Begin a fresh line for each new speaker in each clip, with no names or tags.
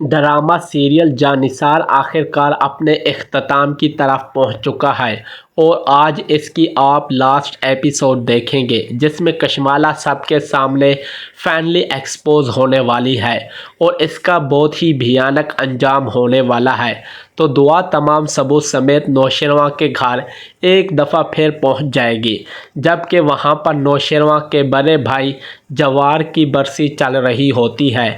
Drama serial جانثار آخرکار اپنے اختتام کی طرف پہنچ چکا ہے اور آج اس کی آپ لاسٹ ایپیسوڈ دیکھیں گے جس میں کشمالہ سب کے سامنے فائنلی ایکسپوز ہونے والی ہے اور اس کا بہت ہی بھیانک انجام ہونے والا ہے۔ تو دعا تمام ثبوت سمیت نوشیروان کے گھر ایک دفعہ پھر پہنچ جائے گی جبکہ وہاں پر نوشیروان کے بڑے بھائی جوار کی برسی چل رہی ہوتی ہے۔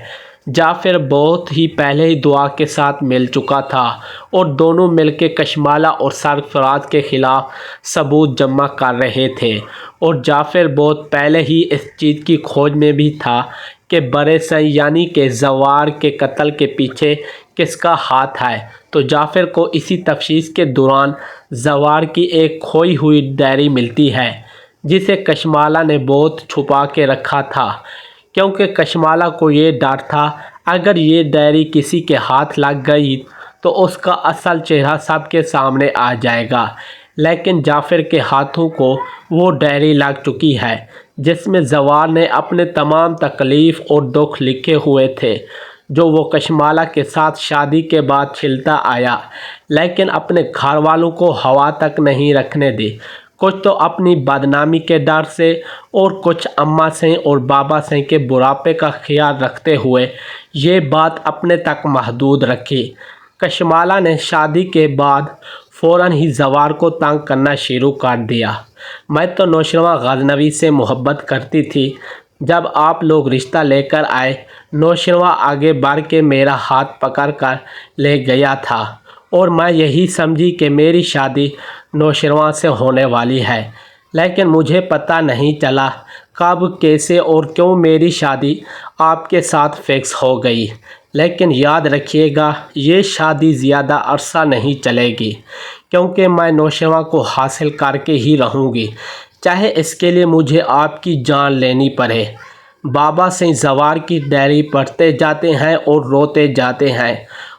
جعفر بہت ہی پہلے ہی دعا کے ساتھ مل چکا تھا اور دونوں مل کے کشمالہ اور سرفراز کے خلاف ثبوت جمع کر رہے تھے اور جعفر بہت پہلے ہی اس چیز کی کھوج میں بھی تھا کہ بڑے سائیں یعنی کہ زوار کے قتل کے پیچھے کس کا ہاتھ ہے۔ تو جعفر کو اسی تفتیش کے دوران زوار کی ایک کھوئی ہوئی ڈائری ملتی ہے جسے کشمالہ نے بہت چھپا کے رکھا تھا کیونکہ کشمالہ کو یہ ڈر تھا اگر یہ ڈائری کسی کے ہاتھ لگ گئی تو اس کا اصل چہرہ سب کے سامنے آ جائے گا، لیکن جعفر کے ہاتھوں کو وہ ڈائری لگ چکی ہے جس میں زوار نے اپنے تمام تکلیف اور دکھ لکھے ہوئے تھے جو وہ کشمالہ کے ساتھ شادی کے بعد چھلتا آیا لیکن اپنے گھر والوں کو ہوا تک نہیں رکھنے دی، کچھ تو اپنی بدنامی کے ڈر سے اور کچھ اماں سے اور بابا سے کے بڑھاپے کا خیال رکھتے ہوئے یہ بات اپنے تک محدود رکھی۔ کشمالہ نے شادی کے بعد فوراً ہی زوار کو تنگ کرنا شروع کر دیا۔ میں تو نوشیروان غزنوی سے محبت کرتی تھی، جب آپ لوگ رشتہ لے کر آئے نوشیروان آگے بڑھ کے میرا ہاتھ پکڑ کر لے گیا تھا اور میں یہی سمجھی کہ میری شادی نوشیروان سے ہونے والی ہے، لیکن مجھے پتہ نہیں چلا کب کیسے اور کیوں میری شادی آپ کے ساتھ فکس ہو گئی، لیکن یاد رکھیے گا یہ شادی زیادہ عرصہ نہیں چلے گی کیونکہ میں نوشیروان کو حاصل کر کے ہی رہوں گی، چاہے اس کے لیے مجھے آپ کی جان لینی پڑے۔ بابا سیں زوار کی ڈائری پڑھتے جاتے ہیں اور روتے جاتے ہیں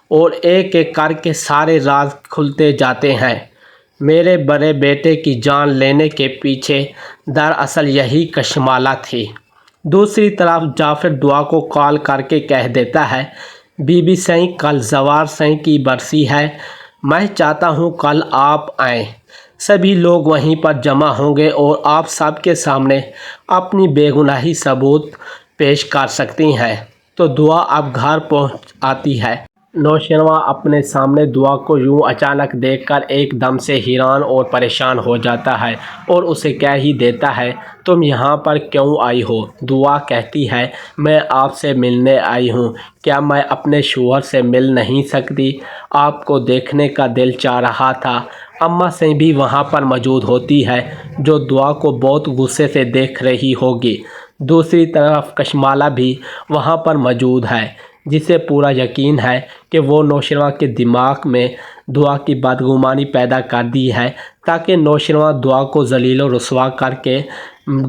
اور ایک ایک کر کے سارے راز کھلتے جاتے ہیں۔ میرے بڑے بیٹے کی جان لینے کے پیچھے دراصل یہی کشمالہ تھی۔ دوسری طرف جعفر دعا کو کال کر کے کہہ دیتا ہے بی بی سیں کل زوار سیں کی برسی ہے، میں چاہتا ہوں کل آپ آئیں، سبھی لوگ وہیں پر جمع ہوں گے اور آپ سب کے سامنے اپنی بے گناہی ثبوت پیش کر سکتی ہیں۔ تو دعا اب گھر پہنچ آتی ہے۔ نوشیروان اپنے سامنے دعا کو یوں اچانک دیکھ کر ایک دم سے حیران اور پریشان ہو جاتا ہے اور اسے کہہ ہی دیتا ہے تم یہاں پر کیوں آئی ہو؟ دعا کہتی ہے میں آپ سے ملنے آئی ہوں، کیا میں اپنے شوہر سے مل نہیں سکتی؟ آپ کو دیکھنے کا دل چاہ رہا تھا۔ اماں سے بھی وہاں پر موجود ہوتی ہے جو دعا کو بہت غصے سے دیکھ رہی ہوگی۔ دوسری طرف کشمالہ بھی وہاں پر موجود ہے جسے پورا یقین ہے کہ وہ نوشیروان کے دماغ میں دعا کی بدگمانی پیدا کر دی ہے تاکہ نوشیروان دعا کو ذلیل و رسوا کر کے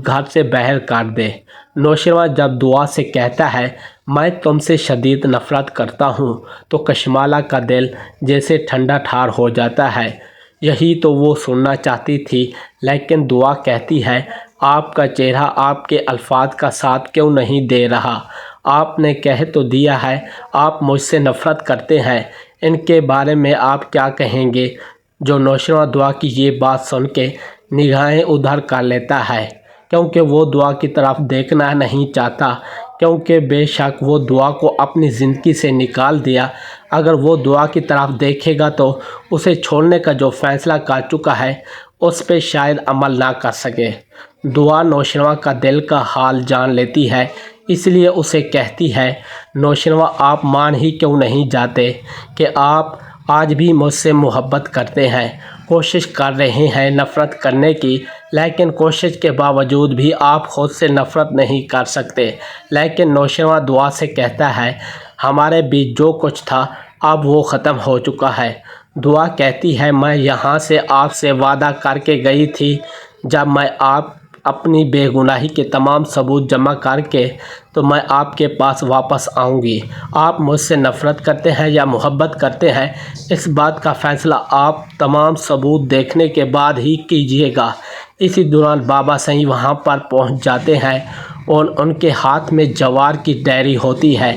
گھر سے باہر کر دے۔ نوشیروان جب دعا سے کہتا ہے میں تم سے شدید نفرت کرتا ہوں تو کشمالہ کا دل جیسے ٹھنڈا ٹھار ہو جاتا ہے، یہی تو وہ سننا چاہتی تھی، لیکن دعا کہتی ہے آپ کا چہرہ آپ کے الفاظ کا ساتھ کیوں نہیں دے رہا؟ آپ نے کہہ تو دیا ہے آپ مجھ سے نفرت کرتے ہیں، ان کے بارے میں آپ کیا کہیں گے؟ جو نوشیروان دعا کی یہ بات سن کے نگاہیں ادھر کر لیتا ہے کیونکہ وہ دعا کی طرف دیکھنا نہیں چاہتا، کیونکہ بے شک وہ دعا کو اپنی زندگی سے نکال دیا، اگر وہ دعا کی طرف دیکھے گا تو اسے چھوڑنے کا جو فیصلہ کر چکا ہے اس پہ شاید عمل نہ کر سکے۔ دعا نوشیروان کا دل کا حال جان لیتی ہے، اس لیے اسے کہتی ہے نوشیروان آپ مان ہی کیوں نہیں جاتے کہ آپ آج بھی مجھ سے محبت کرتے ہیں، کوشش کر رہے ہیں نفرت کرنے کی، لیکن کوشش کے باوجود بھی آپ خود سے نفرت نہیں کر سکتے۔ لیکن نوشیروان دعا سے کہتا ہے ہمارے بیچ جو کچھ تھا اب وہ ختم ہو چکا ہے۔ دعا کہتی ہے میں یہاں سے آپ سے وعدہ کر کے گئی تھی جب میں آپ اپنی بے گناہی کے تمام ثبوت جمع کر کے تو میں آپ کے پاس واپس آؤں گی۔ آپ مجھ سے نفرت کرتے ہیں یا محبت کرتے ہیں اس بات کا فیصلہ آپ تمام ثبوت دیکھنے کے بعد ہی کیجیے گا۔ اسی دوران بابا سیں وہاں پر پہنچ جاتے ہیں اور ان کے ہاتھ میں جوار کی ڈائری ہوتی ہے۔